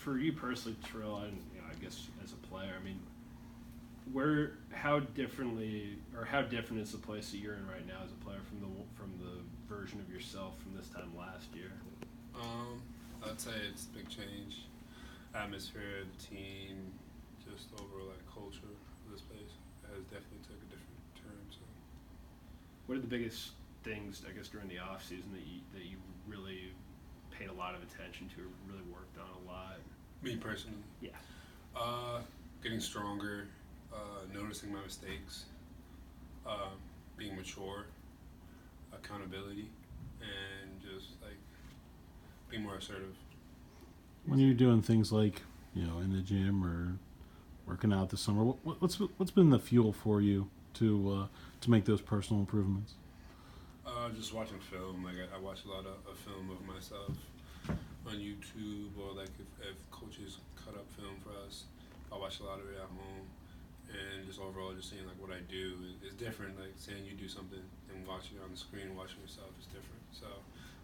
for you personally, Terrell, and I guess as a player, I mean, how different is the place that you're in right now as a player from the version of yourself from this time last year? I'd say it's a big change. Atmosphere, the team, just overall culture of this place has definitely took a different turn. So, what are the biggest things, I guess, during the off season that you really paid a lot of attention to, or really worked on a lot? Me personally, yeah, getting stronger, noticing my mistakes, being mature, accountability, and just being more assertive. When you're doing things like in the gym or working out this summer, what's been the fuel for you to make those personal improvements? Just watching film. I watch a lot of film of myself on YouTube, or if coaches cut up film for us, I watch a lot of it at home. And just overall, just seeing what I do is different. Saying you do something and watching it on the screen, watching yourself is different. So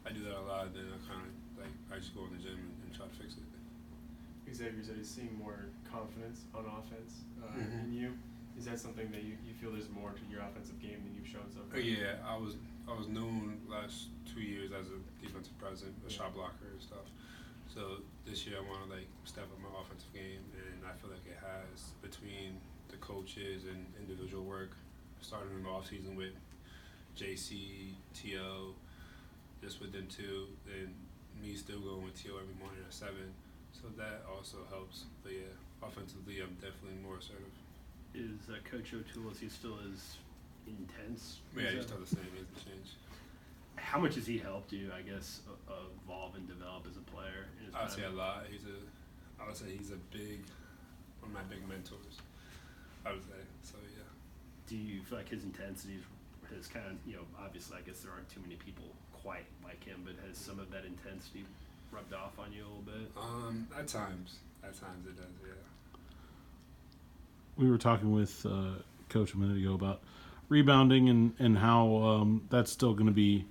I do that a lot. Then I just go in the gym and try to fix it. Xavier said he's seeing more confidence on offense in you. Is that something that you feel there's more to your offensive game than you've shown so far? Yeah, I was known last 2 years as a defensive presence, a shot blocker and stuff. So this year I want to step up my offensive game, and I feel like it has, between the coaches and individual work, starting in the off season with JC, T.O., just with them two, and me still going with T.O. every morning at 7. So that also helps. But yeah, offensively I'm definitely more assertive. Is Coach O'Toole, is he still as intense? Yeah, he's still the same. He hasn't changed. How much has he helped you, I guess, evolve and develop as a player? I'd say a lot. I would say he's one of my big mentors, I would say. So yeah. Do you feel like his intensity has kind of, obviously I guess there aren't too many people quite like him, but has some of that intensity rubbed off on you a little bit? At times it does, yeah. We were talking with Coach a minute ago about rebounding and how that's still going to be,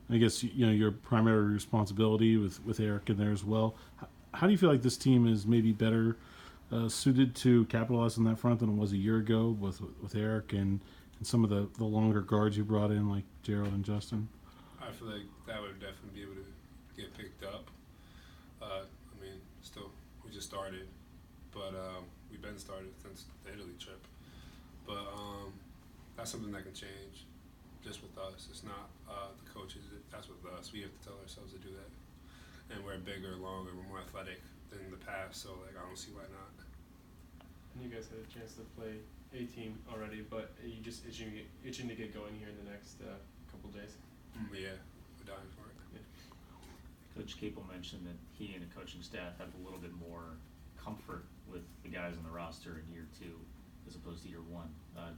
I guess, your primary responsibility with Eric in there as well. How do you feel like this team is maybe better suited to capitalize on that front than it was a year ago with Eric and some of the longer guards you brought in, like Gerald and Justin? I feel like that would definitely be able to get picked up. Still, we just started, but we've been started since the Italy trip. But that's something that can change just with us. It's not the coaches. That's with us. We have to tell ourselves to do that. And we're bigger, longer, we're more athletic than in the past, so I don't see why not. And you guys had a chance to play A-team already, but are you just itching to get going here in the next couple days? Yeah, we're dying for it. Yeah. Coach Capel mentioned that he and the coaching staff have a little bit more comfort with the guys on the roster in year 2 as opposed to year 1.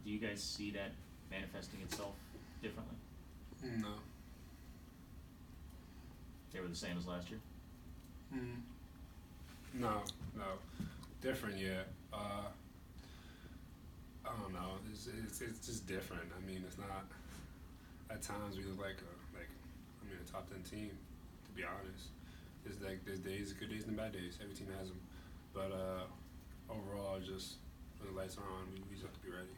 Do you guys see that manifesting itself differently? No. They were the same as last year? No. Different, yeah. I don't know. It's just different. It's not. At times we look like a top 10 team. To be honest, there's days, good days and bad days. Every team has them. But overall, just when the lights are on, we just have to be ready.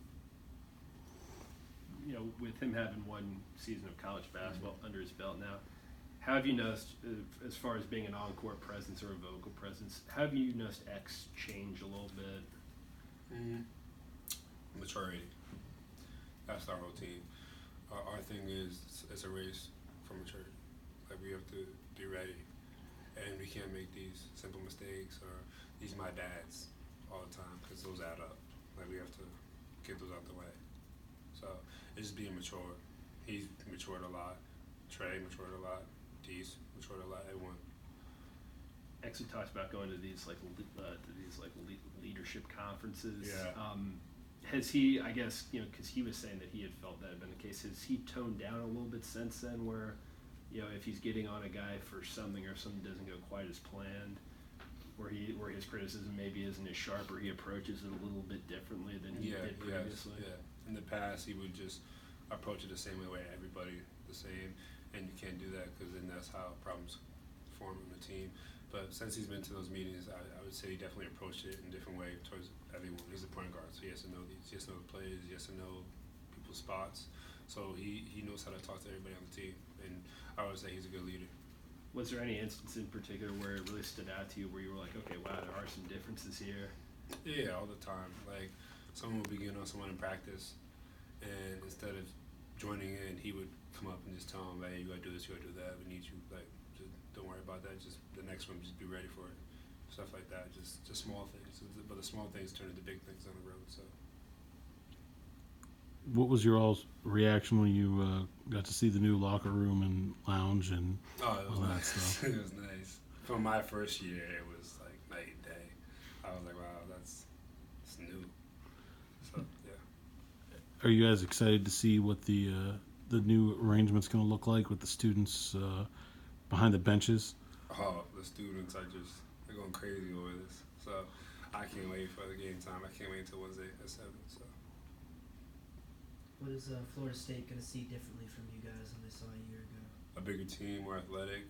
With him having one season of college basketball under his belt now, how have you noticed, as far as being an on-court presence or a vocal presence, how have you noticed X change a little bit? Maturity. That's our whole team. Our thing is, it's a race for maturity. We have to be ready, and we can't make these simple mistakes or these my bads all the time, because those add up. We have to get those out the way. So it's just being mature. He's matured a lot. Trey matured a lot. Dees matured a lot. Everyone. Actually talks about going to these leadership conferences. Yeah. Has he, I guess, because he was saying that he had felt that had been the case, has he toned down a little bit since then, where, if he's getting on a guy for something or something doesn't go quite as planned, where his criticism maybe isn't as sharp, or he approaches it a little bit differently than he did previously? Yeah. In the past, he would just approach it the same way, everybody the same, and you can't do that, because then that's how problems form in the team. But since he's been to those meetings, I would say he definitely approached it in a different way towards everyone. He's a point guard, so he has to know he has to know the players, he has to know people's spots. So he knows how to talk to everybody on the team, and I would say he's a good leader. Was there any instance in particular where it really stood out to you, where you were like, okay, wow, there are some differences here? Yeah, all the time. Like, someone would begin on someone in practice, and instead of joining in, he would come up and just tell them, hey, you gotta do this, you gotta do that, we need you, like, just don't worry about that, just the next one, just be ready for it. Stuff like that, just small things. But the small things turn into big things on the road, so. What was your all's reaction when you got to see the new locker room and lounge and Oh, it was all that nice. stuff? It was nice. For my first year, it was like night and day. I was like, wow, that's new. So, yeah. Are you guys excited to see what the new arrangement's going to look like with the students behind the benches? Oh, the students are they're going crazy over this. So I can't wait for the game time. I can't wait until Wednesday at 7. So. What is Florida State going to see differently from you guys than they saw a year ago? A bigger team, more athletic.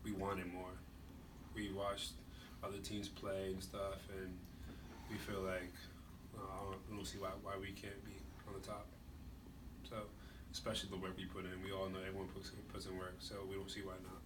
We wanted more. We watched other teams play and stuff, and we feel like I don't see why we can't be on the top. So, especially the work we put in. We all know everyone puts in work, so we don't see why not.